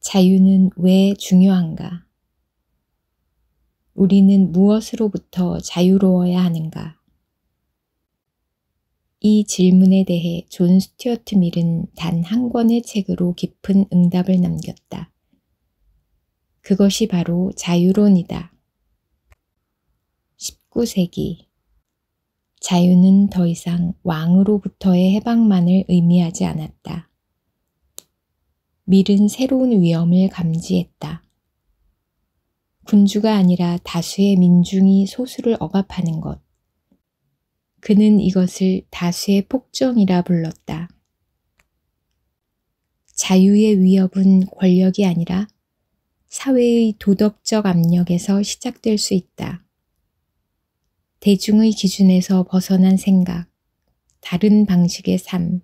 자유는 왜 중요한가? 우리는 무엇으로부터 자유로워야 하는가? 이 질문에 대해 존 스튜어트 밀은 단 한 권의 책으로 깊은 응답을 남겼다. 그것이 바로 자유론이다. 19세기 자유는 더 이상 왕으로부터의 해방만을 의미하지 않았다. 밀은 새로운 위험을 감지했다. 군주가 아니라 다수의 민중이 소수를 억압하는 것. 그는 이것을 다수의 폭정이라 불렀다. 자유의 위협은 권력이 아니라 사회의 도덕적 압력에서 시작될 수 있다. 대중의 기준에서 벗어난 생각, 다른 방식의 삶,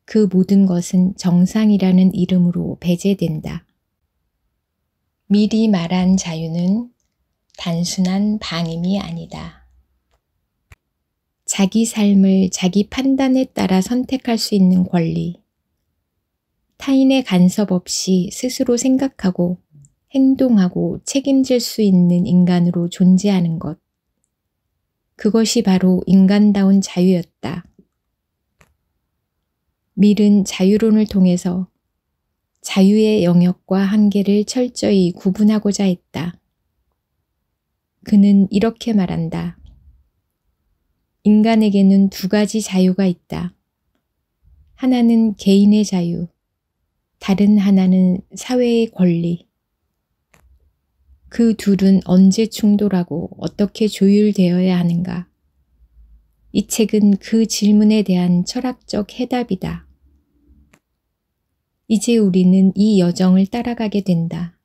그 모든 것은 정상이라는 이름으로 배제된다. 밀이 말한 자유는 단순한 방임이 아니다. 자기 삶을 자기 판단에 따라 선택할 수 있는 권리, 타인의 간섭 없이 스스로 생각하고 행동하고 책임질 수 있는 인간으로 존재하는 것. 그것이 바로 인간다운 자유였다. 밀은 자유론을 통해서 자유의 영역과 한계를 철저히 구분하고자 했다. 그는 이렇게 말한다. 인간에게는 두 가지 자유가 있다. 하나는 개인의 자유, 다른 하나는 사회의 권리. 그 둘은 언제 충돌하고 어떻게 조율되어야 하는가? 이 책은 그 질문에 대한 철학적 해답이다. 이제 우리는 이 여정을 따라가게 된다.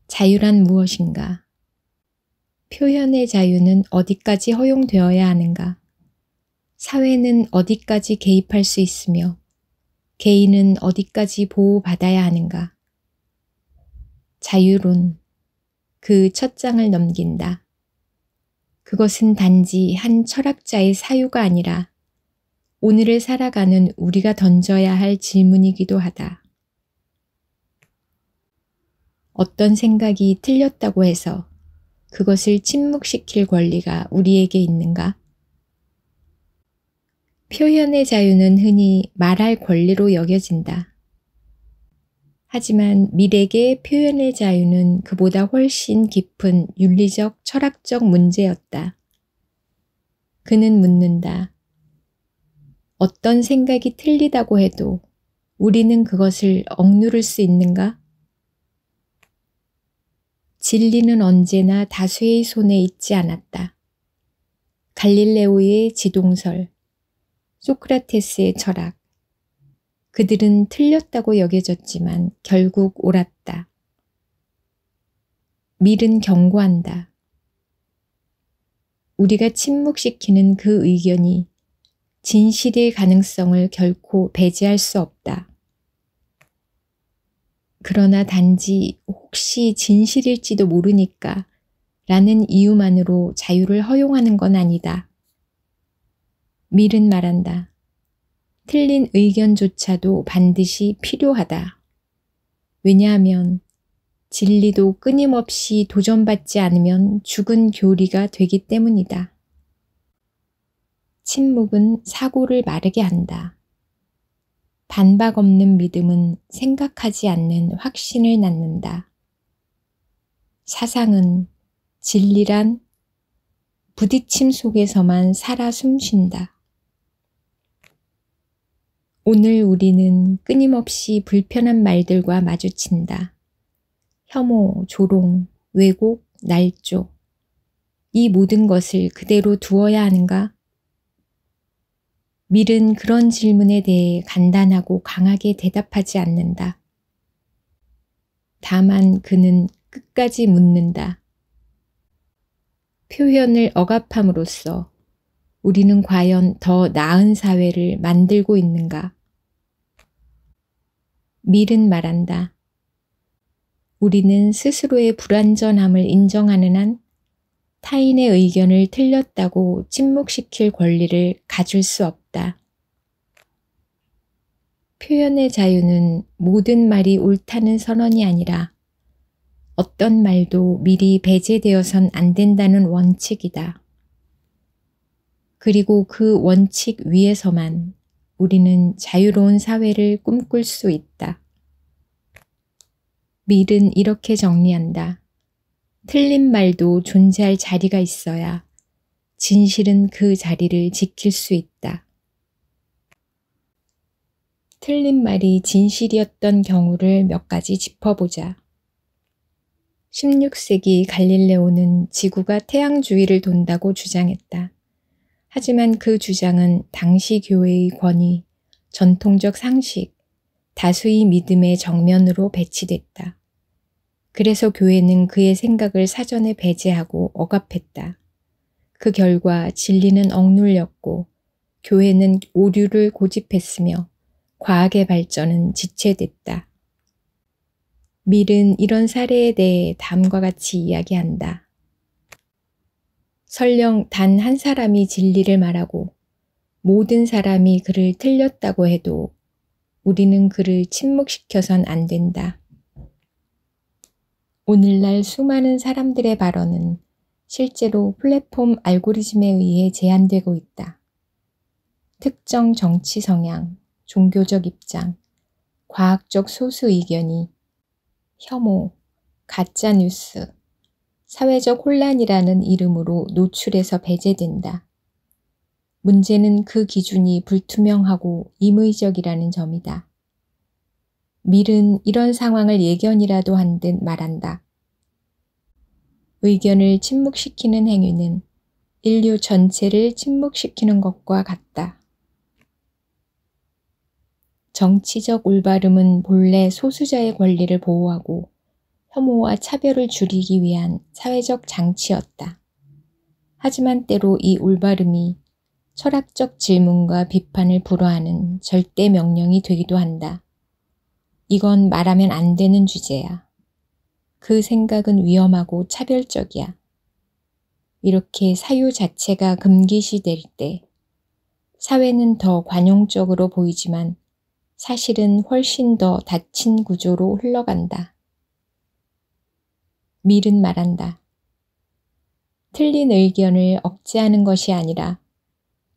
자유란 무엇인가? 표현의 자유는 어디까지 허용되어야 하는가? 사회는 어디까지 개입할 수 있으며 개인은 어디까지 보호받아야 하는가? 자유론, 그 첫 장을 넘긴다. 그것은 단지 한 철학자의 사유가 아니라 오늘을 살아가는 우리가 던져야 할 질문이기도 하다. 어떤 생각이 틀렸다고 해서 그것을 침묵시킬 권리가 우리에게 있는가? 표현의 자유는 흔히 말할 권리로 여겨진다. 하지만 밀에게 표현의 자유는 그보다 훨씬 깊은 윤리적, 철학적 문제였다. 그는 묻는다. 어떤 생각이 틀리다고 해도 우리는 그것을 억누를 수 있는가? 진리는 언제나 다수의 손에 있지 않았다. 갈릴레오의 지동설, 소크라테스의 철학, 그들은 틀렸다고 여겨졌지만 결국 옳았다. 밀은 경고한다. 우리가 침묵시키는 그 의견이 진실일 가능성을 결코 배제할 수 없다. 그러나 단지 혹시 진실일지도 모르니까 라는 이유만으로 자유를 허용하는 건 아니다. 밀은 말한다. 틀린 의견조차도 반드시 필요하다. 왜냐하면 진리도 끊임없이 도전받지 않으면 죽은 교리가 되기 때문이다. 침묵은 사고를 마르게 한다. 반박 없는 믿음은 생각하지 않는 확신을 낳는다. 사상은 진리란 부딪힘 속에서만 살아 숨쉰다. 오늘 우리는 끊임없이 불편한 말들과 마주친다. 혐오, 조롱, 왜곡, 날조. 이 모든 것을 그대로 두어야 하는가? 밀은 그런 질문에 대해 간단하고 강하게 대답하지 않는다. 다만 그는 끝까지 묻는다. 표현을 억압함으로써 우리는 과연 더 나은 사회를 만들고 있는가? 밀은 말한다. 우리는 스스로의 불완전함을 인정하는 한 타인의 의견을 틀렸다고 침묵시킬 권리를 가질 수 없다. 표현의 자유는 모든 말이 옳다는 선언이 아니라 어떤 말도 미리 배제되어선 안 된다는 원칙이다. 그리고 그 원칙 위에서만 우리는 자유로운 사회를 꿈꿀 수 있다. 밀은 이렇게 정리한다. 틀린 말도 존재할 자리가 있어야 진실은 그 자리를 지킬 수 있다. 틀린 말이 진실이었던 경우를 몇 가지 짚어보자. 16세기 갈릴레오는 지구가 태양 주위를 돈다고 주장했다. 하지만 그 주장은 당시 교회의 권위, 전통적 상식, 다수의 믿음의 정면으로 배치됐다. 그래서 교회는 그의 생각을 사전에 배제하고 억압했다. 그 결과 진리는 억눌렸고 교회는 오류를 고집했으며 과학의 발전은 지체됐다. 밀은 이런 사례에 대해 다음과 같이 이야기한다. 설령 단 한 사람이 진리를 말하고 모든 사람이 그를 틀렸다고 해도 우리는 그를 침묵시켜선 안 된다. 오늘날 수많은 사람들의 발언은 실제로 플랫폼 알고리즘에 의해 제한되고 있다. 특정 정치 성향, 종교적 입장, 과학적 소수 의견이 혐오, 가짜뉴스, 사회적 혼란이라는 이름으로 노출해서 배제된다. 문제는 그 기준이 불투명하고 임의적이라는 점이다. 밀은 이런 상황을 예견이라도 한 듯 말한다. 의견을 침묵시키는 행위는 인류 전체를 침묵시키는 것과 같다. 정치적 올바름은 본래 소수자의 권리를 보호하고 혐오와 차별을 줄이기 위한 사회적 장치였다. 하지만 때로 이 올바름이 철학적 질문과 비판을 불허하는 절대 명령이 되기도 한다. 이건 말하면 안 되는 주제야. 그 생각은 위험하고 차별적이야. 이렇게 사유 자체가 금기시될 때 사회는 더 관용적으로 보이지만 사실은 훨씬 더 닫힌 구조로 흘러간다. 밀은 말한다. 틀린 의견을 억제하는 것이 아니라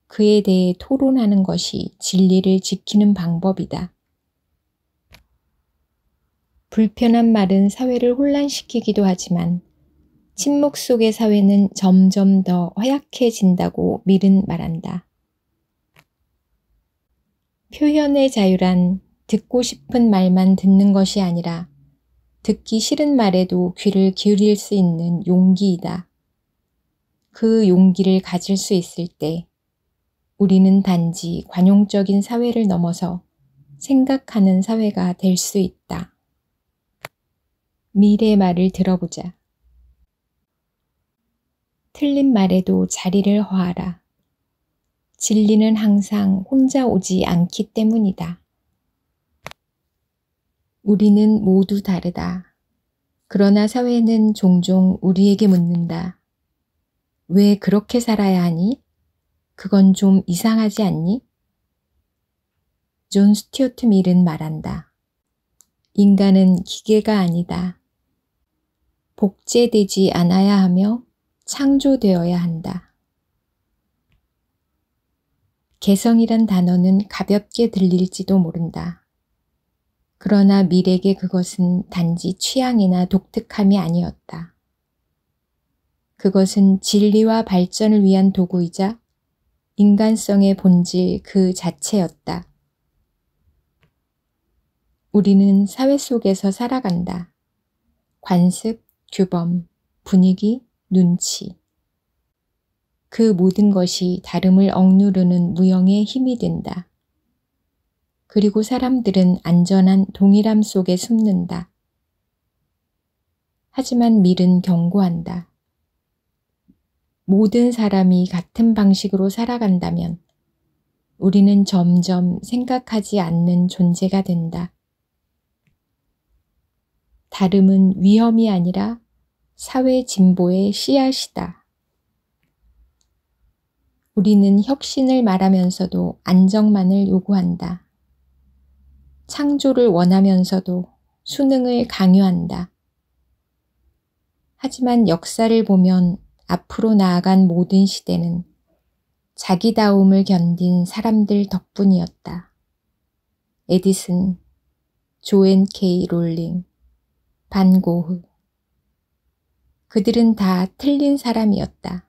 그에 대해 토론하는 것이 진리를 지키는 방법이다. 불편한 말은 사회를 혼란시키기도 하지만 침묵 속의 사회는 점점 더 허약해진다고 밀은 말한다. 표현의 자유란 듣고 싶은 말만 듣는 것이 아니라 듣기 싫은 말에도 귀를 기울일 수 있는 용기이다. 그 용기를 가질 수 있을 때 우리는 단지 관용적인 사회를 넘어서 생각하는 사회가 될 수 있다. 밀의 말을 들어보자. 틀린 말에도 자리를 허하라. 진리는 항상 혼자 오지 않기 때문이다. 우리는 모두 다르다. 그러나 사회는 종종 우리에게 묻는다. 왜 그렇게 살아야 하니? 그건 좀 이상하지 않니? 존 스튜어트 밀은 말한다. 인간은 기계가 아니다. 복제되지 않아야 하며 창조되어야 한다. 개성이란 단어는 가볍게 들릴지도 모른다. 그러나 밀에게 그것은 단지 취향이나 독특함이 아니었다. 그것은 진리와 발전을 위한 도구이자 인간성의 본질 그 자체였다. 우리는 사회 속에서 살아간다. 관습, 규범, 분위기, 눈치. 그 모든 것이 다름을 억누르는 무형의 힘이 된다. 그리고 사람들은 안전한 동일함 속에 숨는다. 하지만 밀은 경고한다. 모든 사람이 같은 방식으로 살아간다면 우리는 점점 생각하지 않는 존재가 된다. 다름은 위험이 아니라 사회 진보의 씨앗이다. 우리는 혁신을 말하면서도 안정만을 요구한다. 창조를 원하면서도 수능을 강요한다. 하지만 역사를 보면 앞으로 나아간 모든 시대는 자기다움을 견딘 사람들 덕분이었다. 에디슨, 조앤 케이 롤링, 반 고흐. 그들은 다 틀린 사람이었다.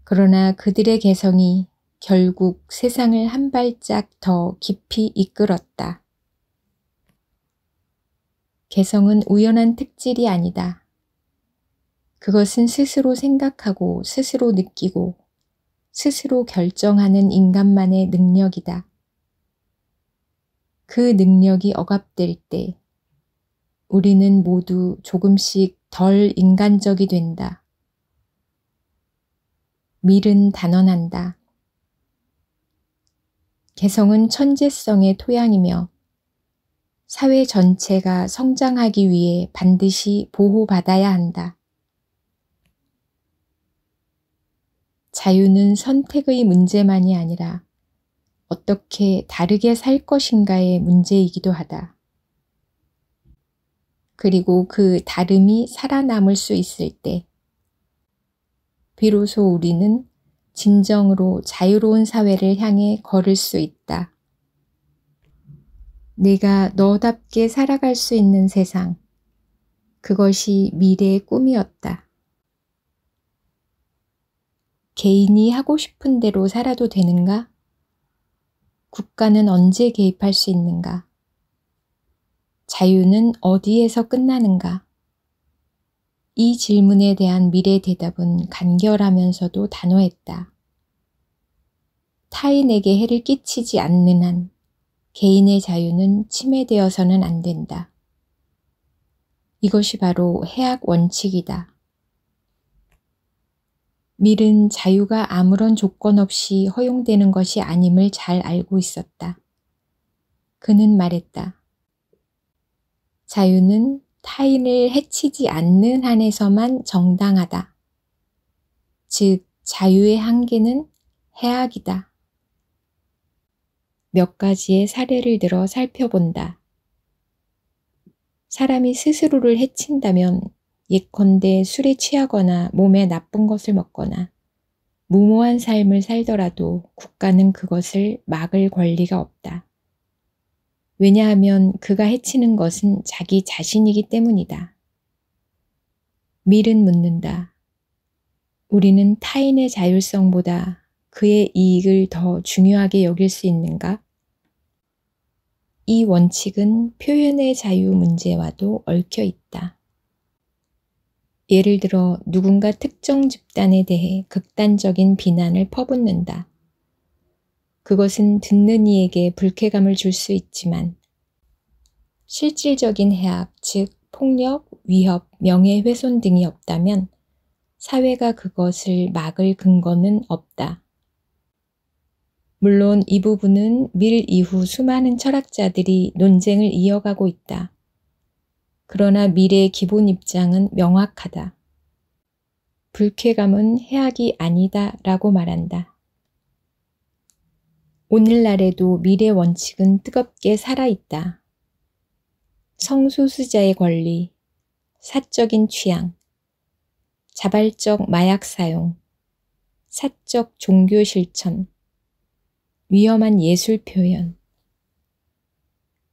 그러나 그들의 개성이 결국 세상을 한 발짝 더 깊이 이끌었다. 개성은 우연한 특질이 아니다. 그것은 스스로 생각하고 스스로 느끼고 스스로 결정하는 인간만의 능력이다. 그 능력이 억압될 때 우리는 모두 조금씩 덜 인간적이 된다. 밀은 단언한다. 개성은 천재성의 토양이며 사회 전체가 성장하기 위해 반드시 보호받아야 한다. 자유는 선택의 문제만이 아니라 어떻게 다르게 살 것인가의 문제이기도 하다. 그리고 그 다름이 살아남을 수 있을 때 비로소 우리는 진정으로 자유로운 사회를 향해 걸을 수 있다. 내가 너답게 살아갈 수 있는 세상, 그것이 미래의 꿈이었다. 개인이 하고 싶은 대로 살아도 되는가? 국가는 언제 개입할 수 있는가? 자유는 어디에서 끝나는가? 이 질문에 대한 미래 대답은 간결하면서도 단호했다. 타인에게 해를 끼치지 않는 한 개인의 자유는 침해되어서는 안 된다. 이것이 바로 해악 원칙이다. 밀은 자유가 아무런 조건 없이 허용되는 것이 아님을 잘 알고 있었다. 그는 말했다. 자유는 타인을 해치지 않는 한에서만 정당하다. 즉, 자유의 한계는 해악이다. 몇 가지의 사례를 들어 살펴본다. 사람이 스스로를 해친다면 예컨대 술에 취하거나 몸에 나쁜 것을 먹거나 무모한 삶을 살더라도 국가는 그것을 막을 권리가 없다. 왜냐하면 그가 해치는 것은 자기 자신이기 때문이다. 밀은 묻는다. 우리는 타인의 자율성보다 그의 이익을 더 중요하게 여길 수 있는가? 이 원칙은 표현의 자유 문제와도 얽혀 있다. 예를 들어 누군가 특정 집단에 대해 극단적인 비난을 퍼붓는다. 그것은 듣는 이에게 불쾌감을 줄 수 있지만 실질적인 해악, 즉 폭력, 위협, 명예훼손 등이 없다면 사회가 그것을 막을 근거는 없다. 물론 이 부분은 밀 이후 수많은 철학자들이 논쟁을 이어가고 있다. 그러나 밀의 기본 입장은 명확하다. 불쾌감은 해악이 아니다 라고 말한다. 오늘날에도 밀의 원칙은 뜨겁게 살아있다. 성소수자의 권리, 사적인 취향, 자발적 마약 사용, 사적 종교 실천, 위험한 예술 표현.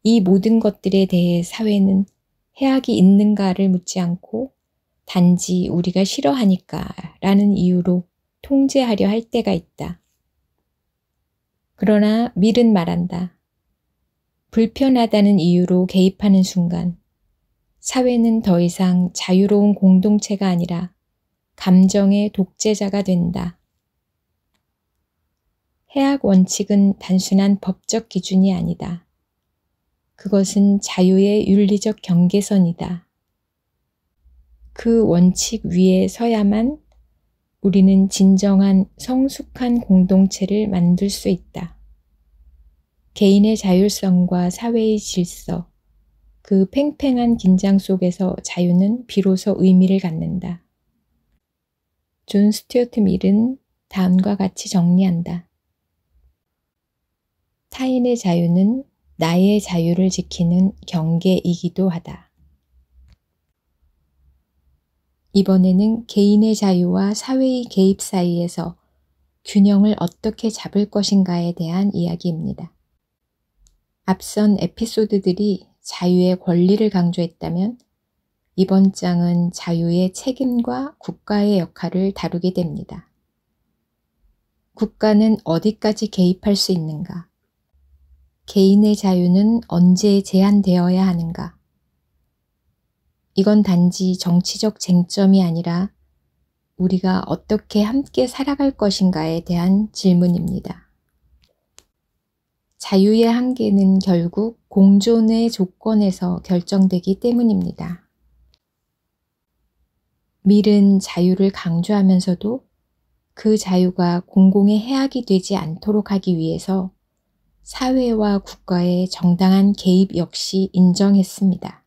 이 모든 것들에 대해 사회는 해악이 있는가를 묻지 않고 단지 우리가 싫어하니까 라는 이유로 통제하려 할 때가 있다. 그러나 밀은 말한다. 불편하다는 이유로 개입하는 순간 사회는 더 이상 자유로운 공동체가 아니라 감정의 독재자가 된다. 해악 원칙은 단순한 법적 기준이 아니다. 그것은 자유의 윤리적 경계선이다. 그 원칙 위에 서야만 우리는 진정한 성숙한 공동체를 만들 수 있다. 개인의 자율성과 사회의 질서, 그 팽팽한 긴장 속에서 자유는 비로소 의미를 갖는다. 존 스튜어트 밀은 다음과 같이 정리한다. 타인의 자유는 나의 자유를 지키는 경계이기도 하다. 이번에는 개인의 자유와 사회의 개입 사이에서 균형을 어떻게 잡을 것인가에 대한 이야기입니다. 앞선 에피소드들이 자유의 권리를 강조했다면 이번 장은 자유의 책임과 국가의 역할을 다루게 됩니다. 국가는 어디까지 개입할 수 있는가? 개인의 자유는 언제 제한되어야 하는가? 이건 단지 정치적 쟁점이 아니라 우리가 어떻게 함께 살아갈 것인가에 대한 질문입니다. 자유의 한계는 결국 공존의 조건에서 결정되기 때문입니다. 밀은 자유를 강조하면서도 그 자유가 공공의 해악이 되지 않도록 하기 위해서 사회와 국가의 정당한 개입 역시 인정했습니다.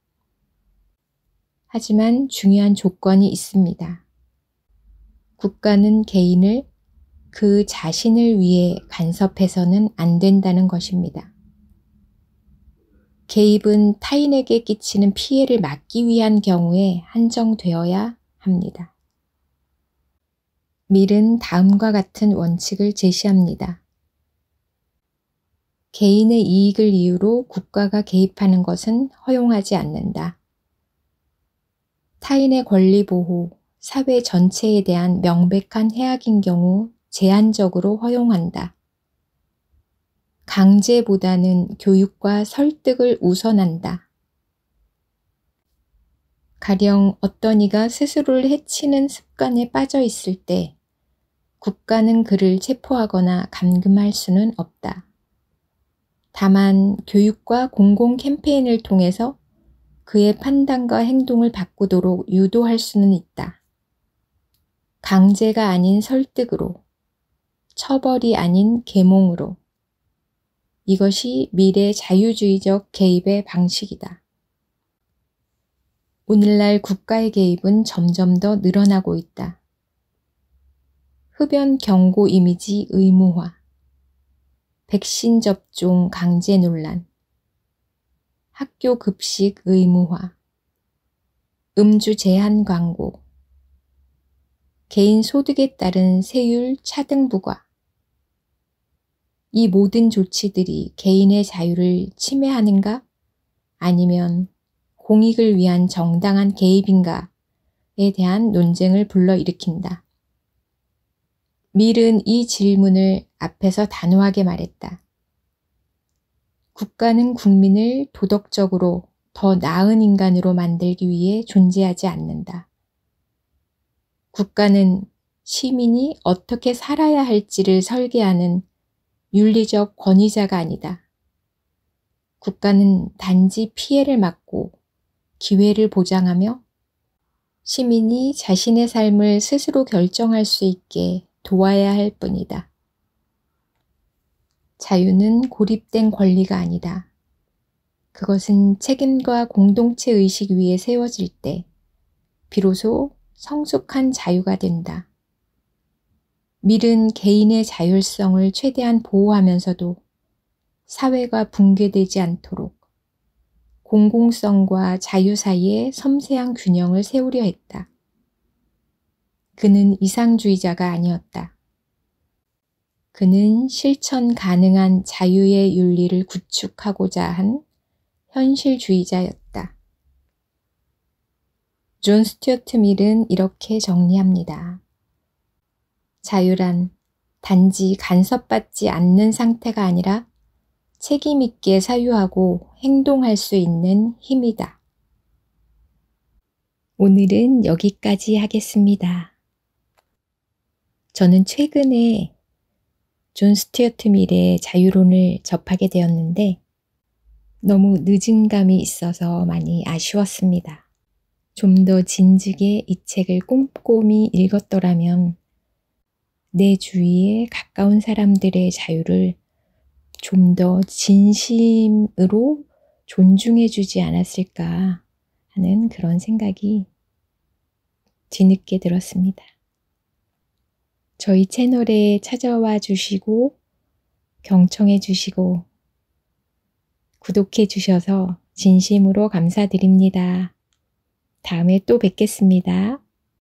하지만 중요한 조건이 있습니다. 국가는 개인을 그 자신을 위해 간섭해서는 안 된다는 것입니다. 개입은 타인에게 끼치는 피해를 막기 위한 경우에 한정되어야 합니다. 밀은 다음과 같은 원칙을 제시합니다. 개인의 이익을 이유로 국가가 개입하는 것은 허용하지 않는다. 타인의 권리 보호, 사회 전체에 대한 명백한 해악인 경우 제한적으로 허용한다. 강제보다는 교육과 설득을 우선한다. 가령 어떤 이가 스스로를 해치는 습관에 빠져 있을 때 국가는 그를 체포하거나 감금할 수는 없다. 다만 교육과 공공 캠페인을 통해서 그의 판단과 행동을 바꾸도록 유도할 수는 있다. 강제가 아닌 설득으로, 처벌이 아닌 계몽으로. 이것이 밀의 자유주의적 개입의 방식이다. 오늘날 국가의 개입은 점점 더 늘어나고 있다. 흡연 경고 이미지 의무화, 백신 접종 강제 논란, 학교 급식 의무화, 음주 제한 광고, 개인 소득에 따른 세율 차등 부과. 이 모든 조치들이 개인의 자유를 침해하는가? 아니면 공익을 위한 정당한 개입인가에 대한 논쟁을 불러일으킨다. 밀은 이 질문을 앞에서 단호하게 말했다. 국가는 국민을 도덕적으로 더 나은 인간으로 만들기 위해 존재하지 않는다. 국가는 시민이 어떻게 살아야 할지를 설계하는 윤리적 권위자가 아니다. 국가는 단지 피해를 막고 기회를 보장하며 시민이 자신의 삶을 스스로 결정할 수 있게 도와야 할 뿐이다. 자유는 고립된 권리가 아니다. 그것은 책임과 공동체 의식 위에 세워질 때 비로소 성숙한 자유가 된다. 밀은 개인의 자율성을 최대한 보호하면서도 사회가 붕괴되지 않도록 공공성과 자유 사이에 섬세한 균형을 세우려 했다. 그는 이상주의자가 아니었다. 그는 실천 가능한 자유의 윤리를 구축하고자 한 현실주의자였다. 존 스튜어트 밀은 이렇게 정리합니다. 자유란 단지 간섭받지 않는 상태가 아니라 책임 있게 사유하고 행동할 수 있는 힘이다. 오늘은 여기까지 하겠습니다. 저는 최근에 존 스튜어트 밀의 자유론을 접하게 되었는데 너무 늦은 감이 있어서 많이 아쉬웠습니다. 좀 더 진즉에 이 책을 꼼꼼히 읽었더라면 내 주위에 가까운 사람들의 자유를 좀 더 진심으로 존중해 주지 않았을까 하는 그런 생각이 뒤늦게 들었습니다. 저희 채널에 찾아와 주시고 경청해 주시고 구독해 주셔서 진심으로 감사드립니다. 다음에 또 뵙겠습니다.